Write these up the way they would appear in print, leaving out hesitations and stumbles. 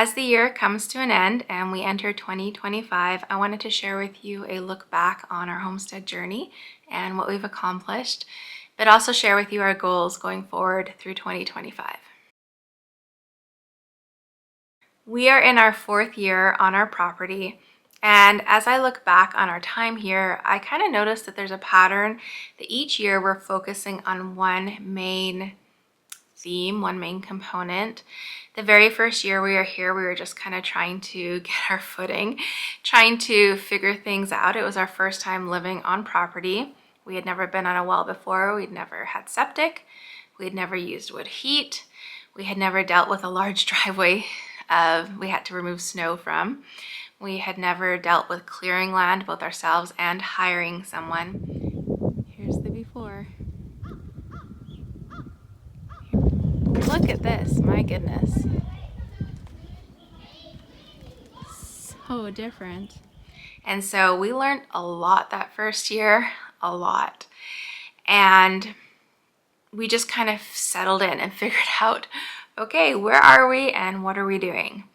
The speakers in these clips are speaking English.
As the year comes to an end and we enter 2025, I wanted to share with you a look back on our homestead journey and what we've accomplished, but also share with you our goals going forward through 2025. We are in our 4th year on our property, and as I look back on our time here, I kind of noticed that there's a pattern that each year we're focusing on one main theme, one main component. The very first year we were here, we were just kind of trying to get our footing, trying to figure things out. It was our first time living on property. We had never been on a well before. We'd never had septic. We had never used wood heat. We had never dealt with a large driveway we had to remove snow from. We had never dealt with clearing land, both ourselves and hiring someone. Here's the before. Look at this, my goodness. So different. And so we learned a lot that first year, a lot. And we just kind of settled in and figured out, okay, where are we and what are we doing?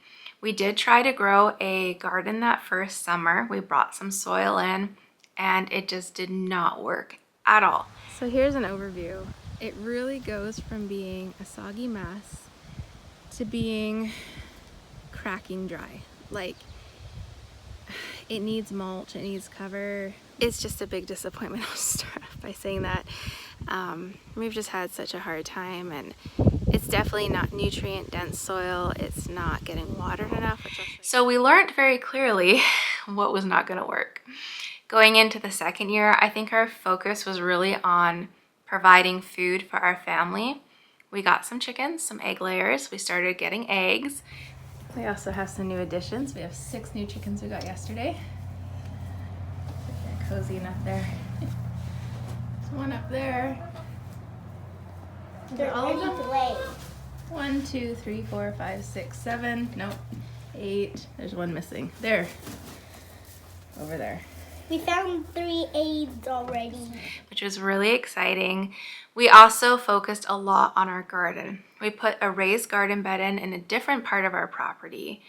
We did try to grow a garden that first summer. We brought some soil in and it just did not work at all. So here's an overview. It really goes from being a soggy mess to being cracking dry. Like, it needs mulch, it needs cover. It's just a big disappointment. I'll start off by saying that. We've just had such a hard time, and it's definitely not nutrient dense soil. It's not getting watered enough. So we learned very clearly what was not going to work. Going into the second year, I think our focus was really on providing food for our family. We got some chickens, some egg layers. We started getting eggs. We also have some new additions. We have 6 new chickens we got yesterday. They're cozy enough there. There's one up there. They're ready to lay. 1, 2, 3, 4, 5, 6, 7. Nope. 8. There's one missing. There. Over there. We found 3 eggs already, which was really exciting. We also focused a lot on our garden. We put a raised garden bed in a different part of our property,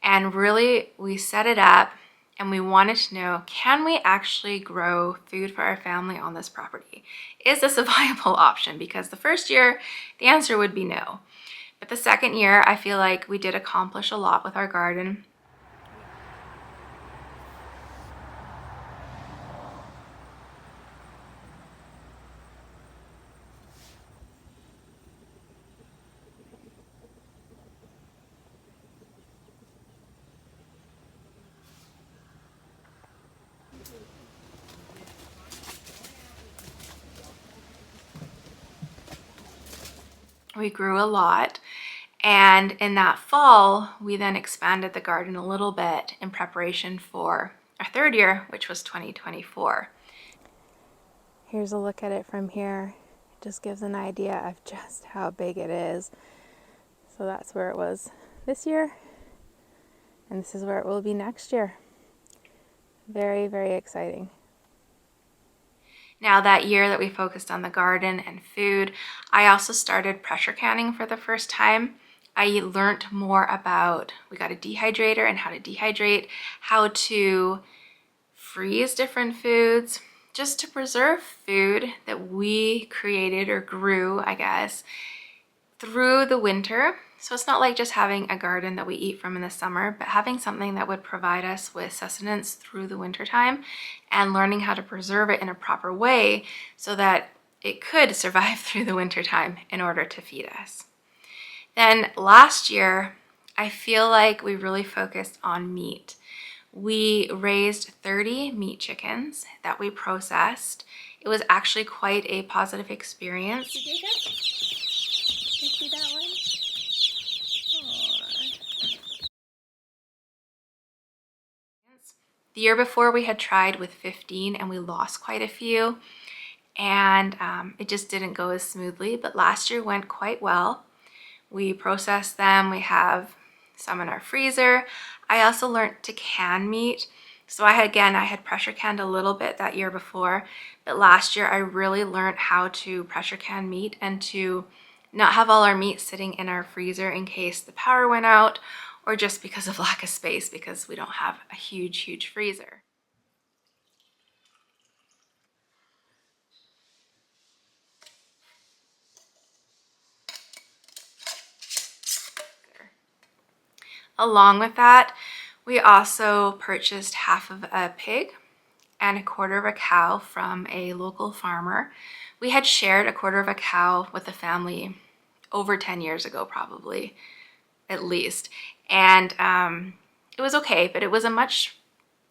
and really we set it up and we wanted to know, can we actually grow food for our family on this property? Is this a viable option? Because the first year, the answer would be no. But the second year, I feel like we did accomplish a lot with our garden. We grew a lot, and in that fall we then expanded the garden a little bit in preparation for our third year, which was 2024. Here's a look at it from here. It just gives an idea of just how big it is. So that's where it was this year, and this is where it will be next year. Very, very exciting. Now, that year that we focused on the garden and food, I also started pressure canning for the first time. I learned more about, we got a dehydrator and how to dehydrate, how to freeze different foods, just to preserve food that we created or grew, I guess, through the winter. So it's not like just having a garden that we eat from in the summer, but having something that would provide us with sustenance through the winter time, and learning how to preserve it in a proper way so that it could survive through the winter time in order to feed us. Then last year, I feel like we really focused on meat. We raised 30 meat chickens that we processed. It was actually quite a positive experience. Did you see that one? The year before we had tried with 15 and we lost quite a few, and it just didn't go as smoothly, but last year went quite well. We processed them. We have some in our freezer. I also learned to can meat. So I had pressure canned a little bit that year before, but last year I really learned how to pressure can meat and to not have all our meat sitting in our freezer in case the power went out or just because of lack of space because we don't have a huge freezer. Along with that, we also purchased half of a pig and a quarter of a cow from a local farmer. We had shared a quarter of a cow with the family over 10 years ago, probably, at least. And it was okay, but it was a much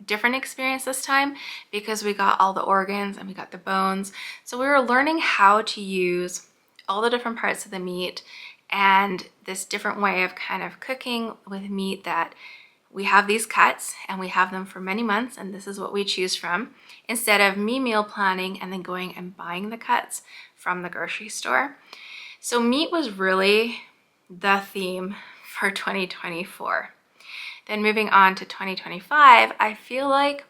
different experience this time because we got all the organs and we got the bones. So we were learning how to use all the different parts of the meat and this different way of kind of cooking with meat, that we have these cuts and we have them for many months and this is what we choose from, instead of me meal planning and then going and buying the cuts from the grocery store. So meat was really the theme for 2024. Then moving on to 2025, I feel like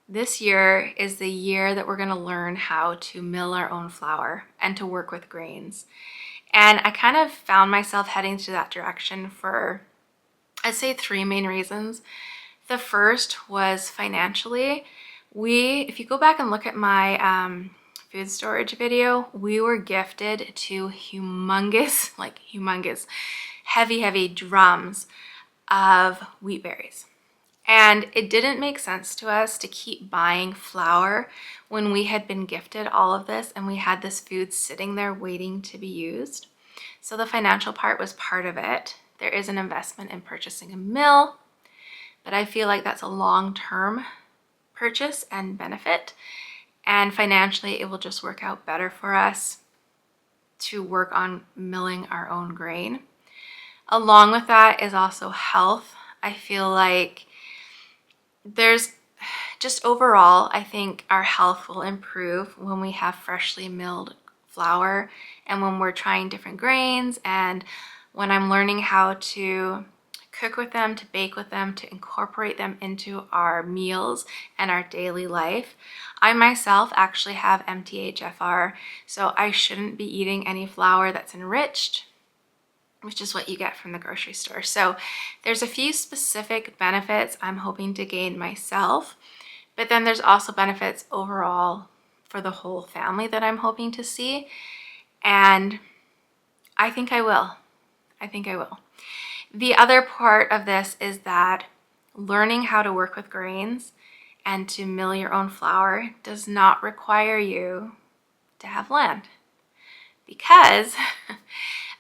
this year is the year that we're going to learn how to mill our own flour and to work with grains. And I kind of found myself heading to that direction for, I'd say, 3 main reasons. The first was financially. If you go back and look at my food storage video, we were gifted 2 humongous, heavy drums of wheat berries. And it didn't make sense to us to keep buying flour when we had been gifted all of this and we had this food sitting there waiting to be used. So the financial part was part of it. There is an investment in purchasing a mill, but I feel like that's a long-term purchase and benefit. And financially, it will just work out better for us to work on milling our own grain. Along with that is also health. I feel like there's just overall, I think our health will improve when we have freshly milled flour and when we're trying different grains and when I'm learning how to cook with them, to bake with them, to incorporate them into our meals and our daily life. I myself actually have MTHFR, so I shouldn't be eating any flour that's enriched, which is what you get from the grocery store. So there's a few specific benefits I'm hoping to gain myself, but then there's also benefits overall for the whole family that I'm hoping to see. And I think I will. The other part of this is that learning how to work with grains and to mill your own flour does not require you to have land. Because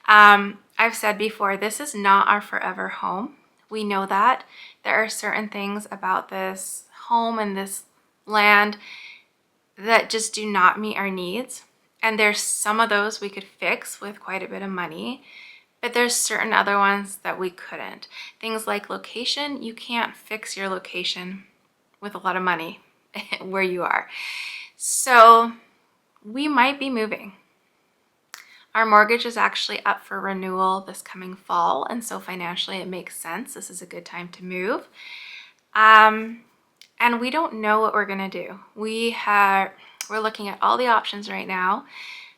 I've said before, this is not our forever home. We know that. There are certain things about this home and this land that just do not meet our needs. And there's some of those we could fix with quite a bit of money, but there's certain other ones that we couldn't. Things like location, you can't fix your location with a lot of money where you are. So we might be moving. Our mortgage is actually up for renewal this coming fall, and so financially it makes sense. This is a good time to move. And we don't know what we're gonna do. We're looking at all the options right now,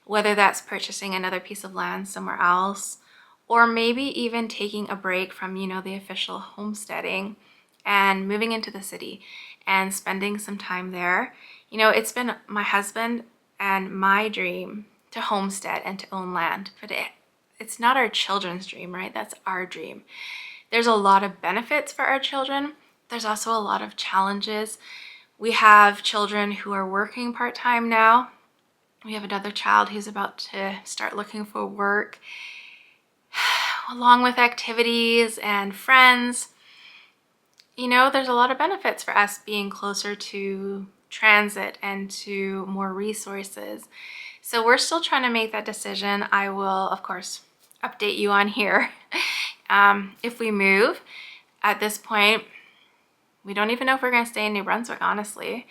whether that's purchasing another piece of land somewhere else, or maybe even taking a break from, the official homesteading and moving into the city and spending some time there. It's been my husband and my dream to homestead and to own land, but it's not our children's dream, right? That's our dream. There's a lot of benefits for our children. There's also a lot of challenges. We have children who are working part-time now. We have another child who's about to start looking for work, along with activities and friends. There's a lot of benefits for us being closer to transit and to more resources. So we're still trying to make that decision. I will, of course, update you on here if we move. At this point, we don't even know if we're going to stay in New Brunswick, honestly.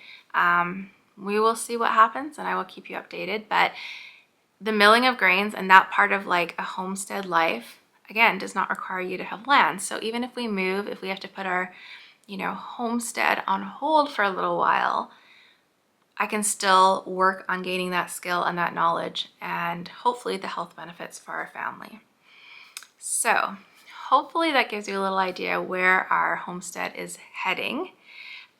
We will see what happens and I will keep you updated. But the milling of grains and that part of like a homestead life, again, does not require you to have land. So even if we move, if we have to put our, homestead on hold for a little while, I can still work on gaining that skill and that knowledge and hopefully the health benefits for our family. So hopefully that gives you a little idea where our homestead is heading.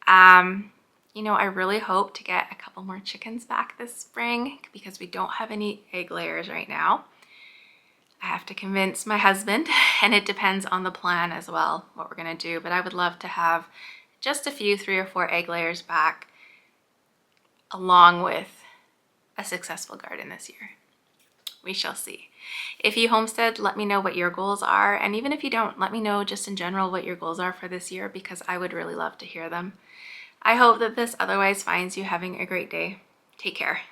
You know, I really hope to get a couple more chickens back this spring because we don't have any egg layers right now. I have to convince my husband, and it depends on the plan as well, what we're gonna do, but I would love to have just a few 3 or 4 egg layers back along with a successful garden this year. We shall see. If you homestead, let me know what your goals are, and even if you don't, let me know just in general what your goals are for this year because I would really love to hear them. I hope that this otherwise finds you having a great day. Take care.